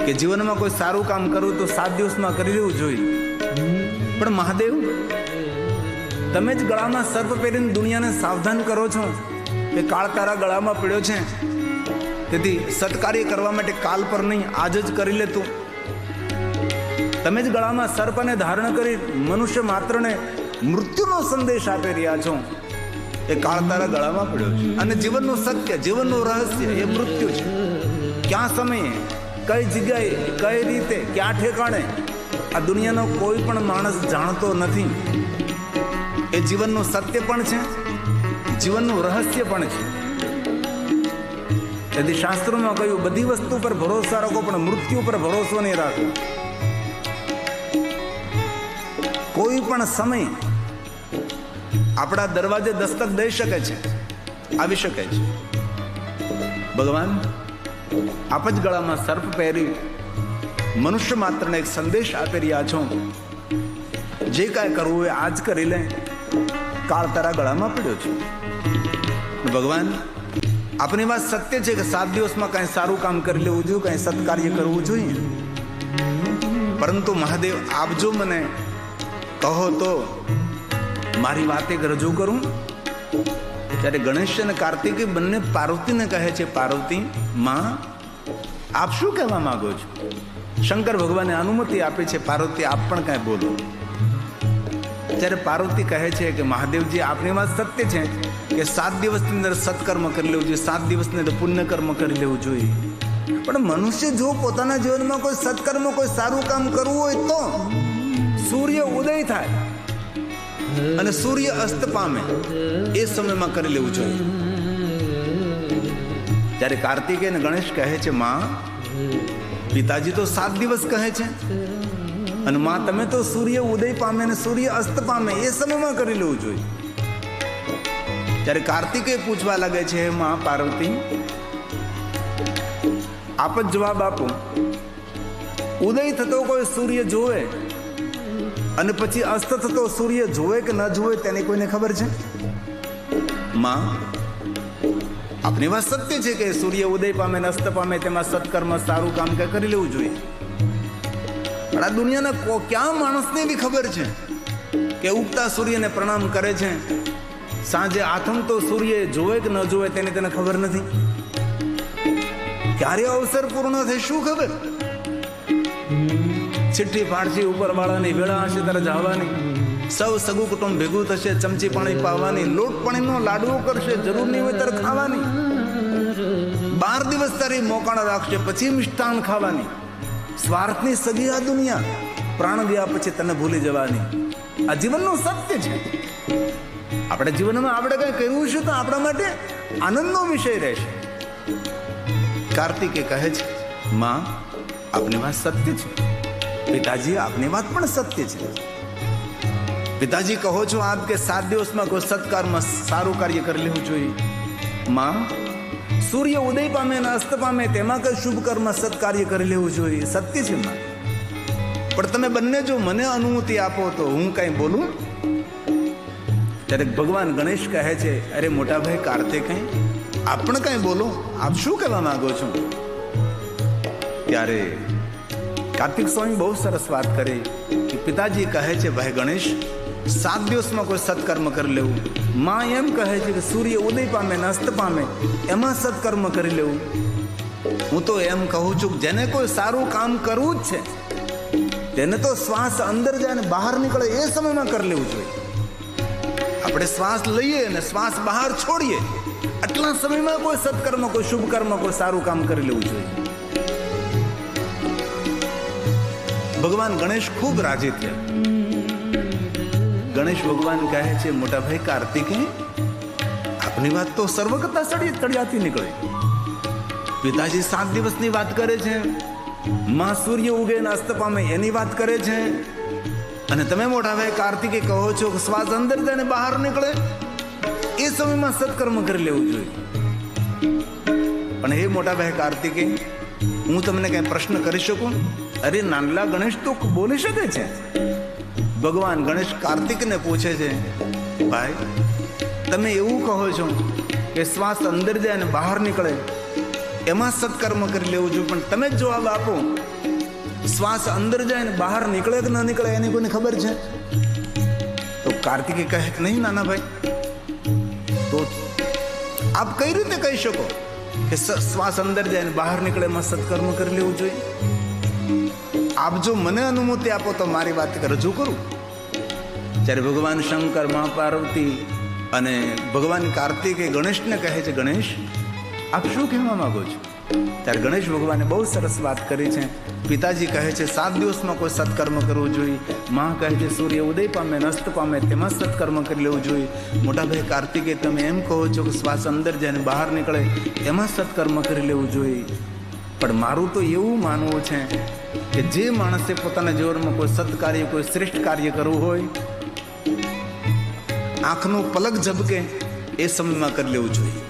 કે જીવનમાં કોઈ સારું કામ કરવું તો 7 દિવસમાં કરી લેવું જોઈએ. પણ મહાદેવ તમે જ ગળામાં સર્પ પહેરીને દુનિયાને સાવધાન કરો છો કે કાળ તારા ગળામાં પડ્યો છે, તેથી સત્કાર્ય કરવા માટે કાલ પર નહીં આજ જ કરી લેતું. તમે જ ગળામાં સર્પને ધારણ કરી મનુષ્ય માત્રને મૃત્યુનો સંદેશ આપી રહ્યા છો. એ કાળ તારા ગળામાં પડ્યો છે અને જીવનનું સત્ય, જીવનનું રહસ્ય એ મૃત્યુ છે. ક્યાં સમયે, કઈ જગ્યાએ, કઈ રીતે, ક્યાં ઠેકાણે આ દુનિયાનો કોઈ પણ માણસ જાણતો નથી. એ જીવનનું સત્ય પણ છે, જીવનનું રહસ્ય પણ છે. તેથી શાસ્ત્રોમાં કહ્યું બધી વસ્તુ પર ભરોસો રાખો પણ મૃત્યુ પર ભરોસો નહીં રાખો. કોઈ પણ સમય આપણા દરવાજે દસ્તક દઈ શકે છે, આવી શકે છે. ભગવાન આપ જ ગળામાં સર્પ પહેરી મનુષ્ય માત્રને એક સંદેશ આપી રહ્યા છો. જે કાંઈ કરવું હોય આજ કરી લે, કાળ તારા ગળામાં પડ્યો છે. ભગવાન આપની વાત સત્ય છે કે 7 દિવસમાં કાંઈ સારું કામ કરી લેવું જોઈએ, કાંઈ સત્કાર્ય કરવું જોઈએ. પરંતુ મહાદેવ આપ જો મને કહો તો મારી વાત એક રજૂ કરું. ત્યારે ગણેશ અને કાર્તિકે બંને પાર્વતીને કહે છે પાર્વતી માં આપ શું કહેવા માંગો છો? શંકર ભગવાને અનુમતિ આપી છે પાર્વતી આપ પણ કાંઈ બોલો. ત્યારે પાર્વતી કહે છે કે મહાદેવજી આપની વાત સત્ય છે કે 7 દિવસની અંદર સત્કર્મ કરી લેવું જોઈએ, 7 દિવસની અંદર પુણ્યકર્મ કરી લેવું જોઈએ. પણ મનુષ્ય જો પોતાના જીવનમાં કોઈ સત્કર્મ, કોઈ સારું કામ કરવું હોય તો સૂર્ય ઉદય થાય અને સૂર્ય અસ્ત પામે એ સમયમાં કરી લેવું જોઈએ. જ્યારે કાર્તિકેય અને ગણેશ કહે છે, માં પિતાજી તો 7 દિવસ કહે છે અને માં તમે તો સૂર્ય ઉદય પામે અને સૂર્ય અસ્ત પામે એ સમયમાં કરી લેવું જોઈએ. ત્યારે કાર્તિકેય પૂછવા લાગે છે, માં પાર્વતી આપ જ જવાબ આપો, ઉદય થતો કોઈ સૂર્ય જોવે અને પછી અસ્ત થતો સૂર્ય જોવે કે ન જોવે તેની કોઈને ખબર છે? માં આપની વાત સત્ય છે કે સૂર્ય ઉદય પામે ને અસ્ત પામે તેમાં સત્કર્મ સારું કામ કે કરી લેવું જોઈએ. પણ આ દુનિયાના ક્યાં માણસને એવી ખબર છે કે ઉગતા સૂર્યને પ્રણામ કરે છે, સાંજે આથમતો સૂર્ય જોવે કે ન જોવે તેની તેને ખબર નથી. ક્યારે અવસર પૂર્ણ થાય શું ખબર? ચિઠ્ઠી પાડશે ઉપર વાળાની, વેળા હશે ત્યારે જવાની, સૌ સગું કુટુંબ ભેગું થશે, ચમચી પાણી પાવાની, લોટ પાણીનો લાડવો કરશે, જરૂર નહીં હોય ત્યારે ખાવાની, 12 દિવસ તારી મોકાણા રાખશે પછી મિષ્ટાન ખાવાની. સ્વાર્થની સગી આ દુનિયા, પ્રાણ ગયા પછી તને ભૂલી જવાની. આ જીવનનું સત્ય છે. આપણે જીવનમાં આપણે કઈ કર્યું છે તો આપણા માટે આનંદનો વિષય રહેશે. કાર્તિકે કહે છે, માં આપની વાત સત્ય છે, પિતાજી આપની વાત પણ સત્ય છે. પિતાજી કહો છો આપ કે 7 દિવસમાં કોઈ સત્કારમાં સારું કાર્ય કરી લેવું જોઈએ. માં સૂર્ય ઉદય પામે અને અસ્ત પામે તેમાં કઈ શુભ કર્મ સત્કાર્ય કરી લેવું જોઈએ. સત્ય છે માં, પણ તમે બંને જો મને અનુમતિ આપો તો હું કઈ બોલું? ત્યારે ભગવાન ગણેશ કહે છે, અરે મોટા ભાઈ કાર્તિકેય આપ પણ કઈ બોલો, આપ શું કહેવા માંગો છો? ત્યારે કાર્તિક સ્વામી બહુ સરસ વાત કરી કે પિતાજી કહે છે, ભાઈ ગણેશ 7 દિવસમાં કોઈ સત્કર્મ કરી લેવું. માં એમ કહે છે કે સૂર્ય ઉદય પામે ને અસ્ત પામે એમાં સત્કર્મ કરી લેવું. હું તો એમ કહું છું કે જેને કોઈ સારું કામ કરવું જ છે તેને તો શ્વાસ અંદર જાય ને બહાર નીકળે એ સમયમાં કરી લેવું જોઈએ. આપણે શ્વાસ લઈએ અને શ્વાસ બહાર છોડીએ આટલા સમયમાં કોઈ સત્કર્મ, કોઈ શુભ કર્મ, કોઈ સારું કામ કરી લેવું જોઈએ. ભગવાન ગણેશ ખૂબ રાજી થયા. ગણેશ ભગવાન કહે છે, મોટા ભાઈ કાર્તિકેય આપની વાત તો સર્વકતા તળિયાથી નીકળે. પિતાજી 7 દિવસની વાત કરે છે, માં સૂર્ય ઉગે ને અસ્ત પામે એની વાત કરે છે, અને તમે મોટા ભાઈ કાર્તિકેય કહો છો કે શ્વાસ અંદર જાય ને બહાર નીકળે એ સમયમાં સત્કર્મ કરી લેવું જોઈએ. પણ હે મોટા ભાઈ કાર્તિકેય હું તમને કઈ પ્રશ્ન કરી શકું? અરે નાનલા ગણેશ તો બોલી શકે છે. ભગવાન ગણેશ કાર્તિકને પૂછે છે, ભાઈ તમે એવું કહો છો કે શ્વાસ અંદર જાય અને બહાર નીકળે એમાં સત્કર્મ કરી લેવું જોઈએ, પણ તમે જ જવાબ આપો, શ્વાસ અંદર જાય ને બહાર નીકળે કે ન નીકળે એની કોઈને ખબર છે? તો કાર્તિકે કહે કે નહીં નાના ભાઈ, તો આપ કઈ રીતે કહી શકો કે શ્વાસ અંદર જાય ને બહાર નીકળે એમાં સત્કર્મ કરી લેવું જોઈએ? આપ જો મને અનુમતિ આપો તો મારી વાત રજૂ કરું. ત્યારે ભગવાન શંકર, મા પાર્વતી અને ભગવાન કાર્તિકે ગણેશને કહે છે, ગણેશ આપ શું કહેવા માંગો છો? ત્યારે ગણેશ ભગવાને બહુ સરસ વાત કરી છે. પિતાજી કહે છે 7 દિવસમાં કોઈ સત્કર્મ કરવું જોઈએ. માં કહે છે સૂર્ય ઉદય પામે અસ્ત પામે તેમાં સત્કર્મ કરી લેવું જોઈએ. મોટા ભાઈ કાર્તિકે તમે એમ કહો છો કે શ્વાસ અંદર જાય ને બહાર નીકળે એમાં સત્કર્મ કરી લેવું જોઈએ. પણ મારું તો એવું માનવું છે કે જે માણસે પોતાના જીવનમાં કોઈ સત્કાર્ય, કોઈ શ્રેષ્ઠ કાર્ય કરવું હોય આંખનું પલક ઝબકે એ સમયમાં કરી લેવું જોઈએ.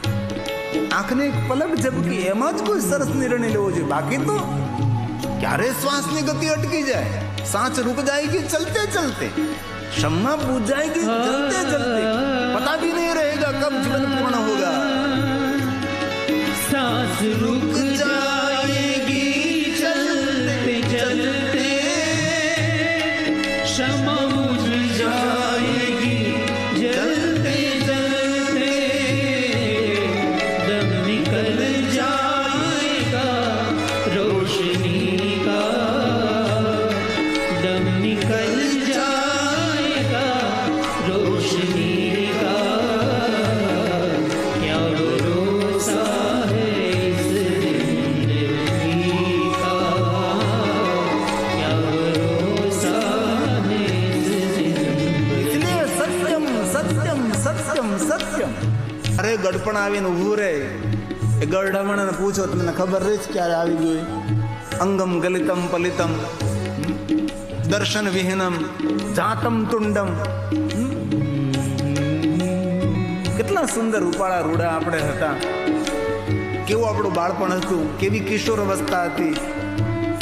આંખને એક પલક ઝબકી એમાં જ કોઈ સરસ નિર્ણય લેવો જોઈએ. બાકી તો ક્યારે શ્વાસની ગતિ અટકી જાય, सांस रुक जाएगी चलते चलते, क्षमा पूछ जाएगी चलते चलते, पता भी नहीं रहेगा कब जीवन पूर्ण होगा.
सांस रुक जाएगी चलते चलते, क्षमा बुझ जाएगी जलते जलते, दम निकल जाएगा रोशनी का, दम निकल जाएगा रोशनी का. भरोसा है इस जिंदगी का, क्या भरोसा है इस जिंदगी।
इसलिए सत्यम सत्यम सत्यम सत्यम। અરે ગડપણ આવીને ઊભું રહે, એ ગરડામણને પૂછો તમને ખબર રહી જ ક્યારે આવી ગયું? અંગમ ગલિતમ પલિતમ દર્શન વિહીનમ જાતમ તુંડમ. કેટલા સુંદર રૂપાળા રૂડા આપણે હતા, કેવું આપણું બાળપણ હતું, કેવી કિશોર અવસ્થા હતી,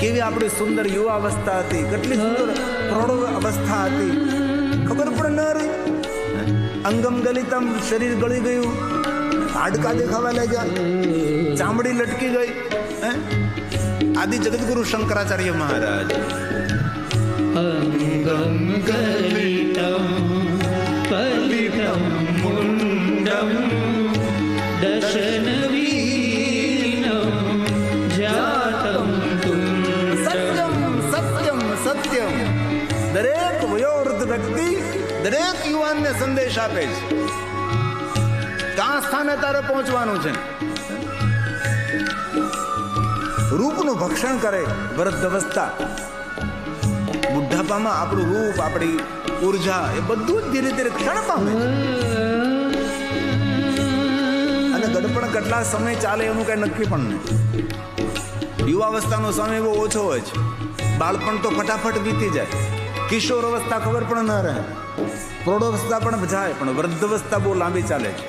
કેવી આપણી સુંદર યુવા અવસ્થા હતી, કેટલી સુંદર પ્રૌઢ અવસ્થા હતી, ખબર પણ ન રહી. અંગમ ગલિતમ, શરીર ગળી ગયું, હાડકા દેખાવા લાગ્યા, ચામડી લટકી ગઈ. આદિ જગતગુરુ શંકરાચાર્ય મહારાજ
અંગમ ગલિતમ પલિતમ મુંડમ દશનવીનમ જાતમ તુંડમ.
સત્યમ સત્યમ સત્યમ. દરેક વયોવૃદ્ધ વ્યક્તિ દરેક યુવાનને સંદેશ આપે છે કે આ સ્થાને તારે પહોંચવાનું છે. રૂપનું ભક્ષણ કરે વૃદ્ધ અવસ્થા, બુઢાપામાં આપણું રૂપ, આપણી ઉર્જા એ બધું જ ધીરે ધીરે ક્ષણ પામે છે. અને ગડપણ કેટલા સમય ચાલે એનું કઈ નક્કી પણ નહીં. યુવાવસ્થાનો સમય બહુ ઓછો હોય છે, બાળપણ તો ફટાફટ વીતી જાય, કિશોર અવસ્થા ખબર પણ ન રહે, પ્રૌઢ અવસ્થા પણ જાય, પણ વૃદ્ધ અવસ્થા બહુ લાંબી ચાલે છે.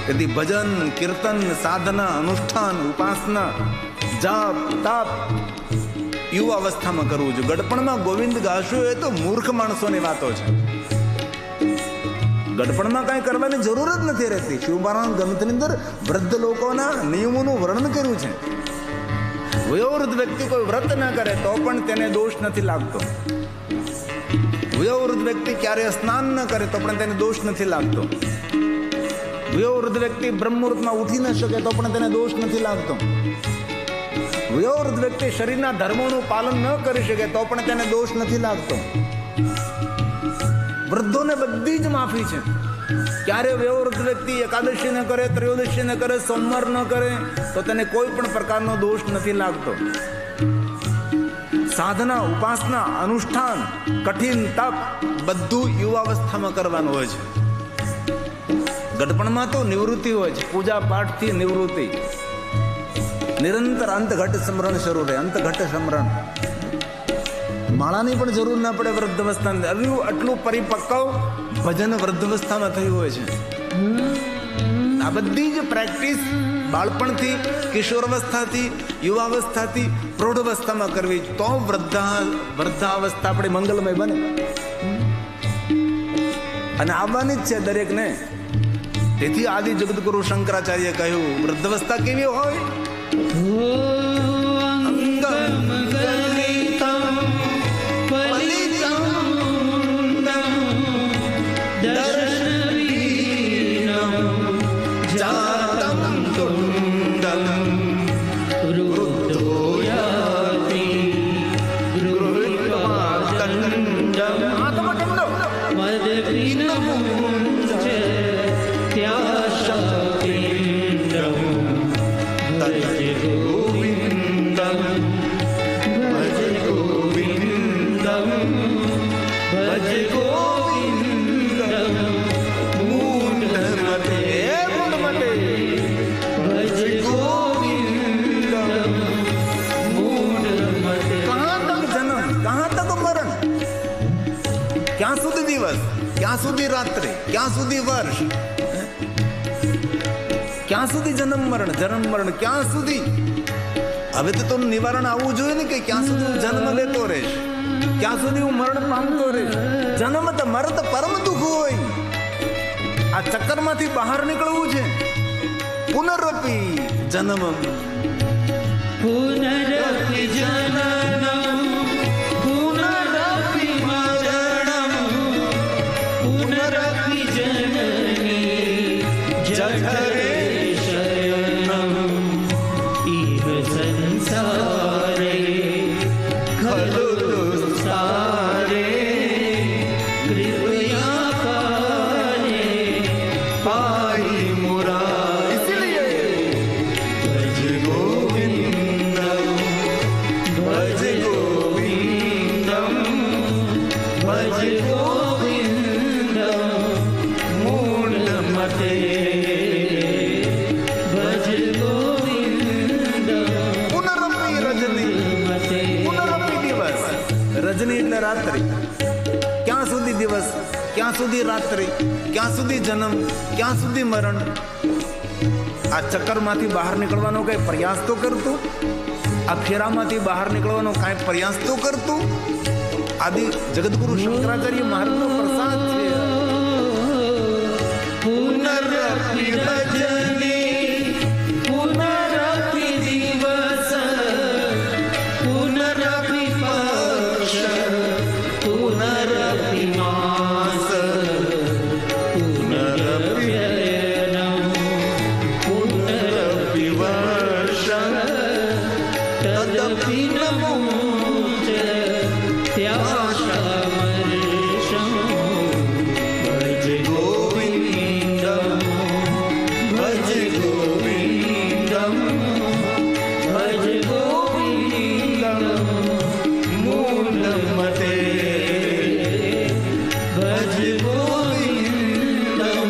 તેથી ભજન, કીર્તન, સાધના, અનુષ્ઠાન, ઉપાસના, જાપ, તાપ યુવા અવસ્થામાં કરવું જોઈએ. ગડપણમાં ગોવિંદ ગાશું એ તો મૂર્ખ માણસોની વાતો છે. ગડપણમાં કાંઈ કરવાની જરૂર જ નથી રહેતી. શિવપુરાણ ગ્રંથની અંદર વૃદ્ધ લોકોના નિયમોનું વર્ણન કર્યું છે. વયોવૃદ્ધ વ્યક્તિ કોઈ વ્રત ના કરે તો પણ તેને દોષ નથી લાગતો. વયોવૃદ્ધ વ્યક્તિ ક્યારે સ્નાન ન કરે તો પણ તેને દોષ નથી લાગતો. વયોવૃદ્ધ વ્યક્તિ બ્રહ્મુહૂર્તમાં ઉઠી ન શકે તો પણ તેને દોષ નથી લાગતો. વયોવૃદ્ધ વ્યક્તિ શરીરના ધર્મોનું પાલન ન કરી શકે તો પણ તેને દોષ નથી લાગતો. વૃદ્ધોને બધી જ માફી છે. ક્યારે વયોવૃદ્ધ વ્યક્તિ એકાદશી ન કરે, ત્રયોદશી ન કરે, સોમવાર ન કરે તો તેને કોઈ પણ પ્રકારનો દોષ નથી લાગતો. સાધના, ઉપાસના, અનુષ્ઠાન, કઠિન તપ બધું યુવાવસ્થામાં કરવાનું હોય છે. ગડપણમાં તો નિવૃત્તિ હોય છે, પૂજા પાઠથી નિવૃત્તિ. નિરંતર અંતઘટ સ્મરણ શરૂ રહે, અંતઘટ સ્મરણ. માળાની પણ જરૂર ના પડે વૃદ્ધ અવસ્થાને. આટલું પરિપક્વ ભજન વૃદ્ધ અવસ્થામાં થયું હોય છે. આ બધી જ પ્રેક્ટિસ બાળપણથી, કિશોરાવસ્થાથી, યુવાવસ્થાથી, પ્રૌઢાવસ્થામાં કરવી તો વૃદ્ધાવસ્થા આપણી મંગલમય બને. અને આવવાની જ છે દરેકને. તેથી આદિ જગતગુરુ શંકરાચાર્ય કહ્યું વૃદ્ધાવસ્થા કેવી હોય?
અંગમ ગલિતમ પલિતમ મુંડમ દશનવીનમ જાતમ તુંડમ વૃદ્ધો યાતિ ગૃહ્વા દંડમ મદવિનમુંચ ત્યાશપિંડમ ભજ ગોવિંદમ ભજ ગોવિંદમ ભજ ગોવિંદમ મૂઢમતે ભજ ગોવિંદમ મૂઢમતે.
કહાં તક જન્મ, કહાં તક મરણ? ક્યાં સુધી દિવસ, ક્યાં સુધી રાત્રિ, ક્યાં સુધી વર્ષ, ક્યાં સુધી જન્મ મરણ ક્યાં સુધી? હવે તો તને નિવારણ આવવું જોઈએ ને કે ક્યાં સુધી હું જન્મ લેતો રહીશ, ક્યાં સુધી હું મરણ પામતો રહીશ? જન્મ તો મરણ તો પરમ દુઃખ હોય. આ ચક્કરમાંથી બહાર નીકળવું છે. પુનરપી જન્મ,
પુનરપી જનનમ પુનરપી મરણમ પુનરપી જનની જઠરે શયનમ ઇહ સંસારે ખલુ मुरारी
इसीलिए
भज गोविंदम भज गोविंदम भज गोविंदम मूढ़मते भज गोविंदम
પુનરપી રજની
मते
પુનરપી દિવસ રજની એટલે રાત્રિ ક્યાં સુધી દિવસ ક્યાં સુધી રાત્રિ ક્યાં સુધી જન્મ ક્યાં સુધી મરણ આ ચક્કરમાંથી બહાર નીકળવાનો કઈ પ્રયાસ તો કરતું આ ફેરામાંથી બહાર નીકળવાનો કાંઈ પ્રયાસ તો કરતું આદિ જગતગુરુ શંકરાચાર્ય મહારાજનો પ્રસાદ છે
પુનરપી રજની પુનરપી દિવસ પુનરપી પક્ષ પુનરપી માસ પુનરપ્યયનમ પુનરપી વર્ષ તદપી નમુચ ત્યાશામર્ષમ ભજ ગોવિંદમ ભજ ગોવિંદમ ભજ ગોવિંદમ મૂલમતે ભજ ગોવિંદમ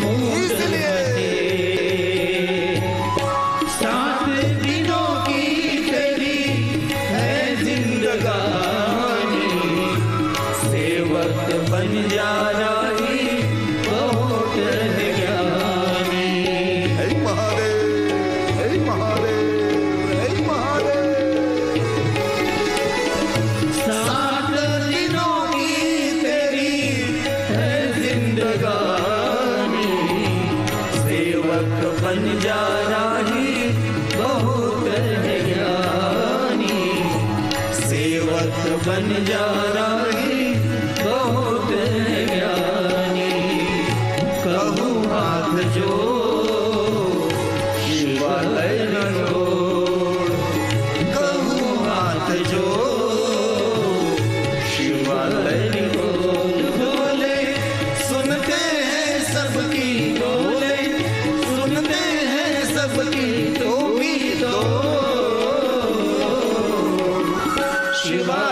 મૂલમતે सात दिनों की तेरी है जिंदगानी सेवक बन जा रही बहुत है ज्ञानी
હે મહાદેવ હે મહાદેવ હે મહાદેવ
सात दिनों की तेरी है जिंदगानी सेवक बन जा रही बहुत है ज्ञानी सेवक बन जा रही बहुत है ज्ञानी कहूँ हाथ जो शिवालय नरोड़ कहूँ हाथ जो शिवालय को बोले सुनते हैं सबकी बोले सुनते हैं सबकी तो भी तो शिवा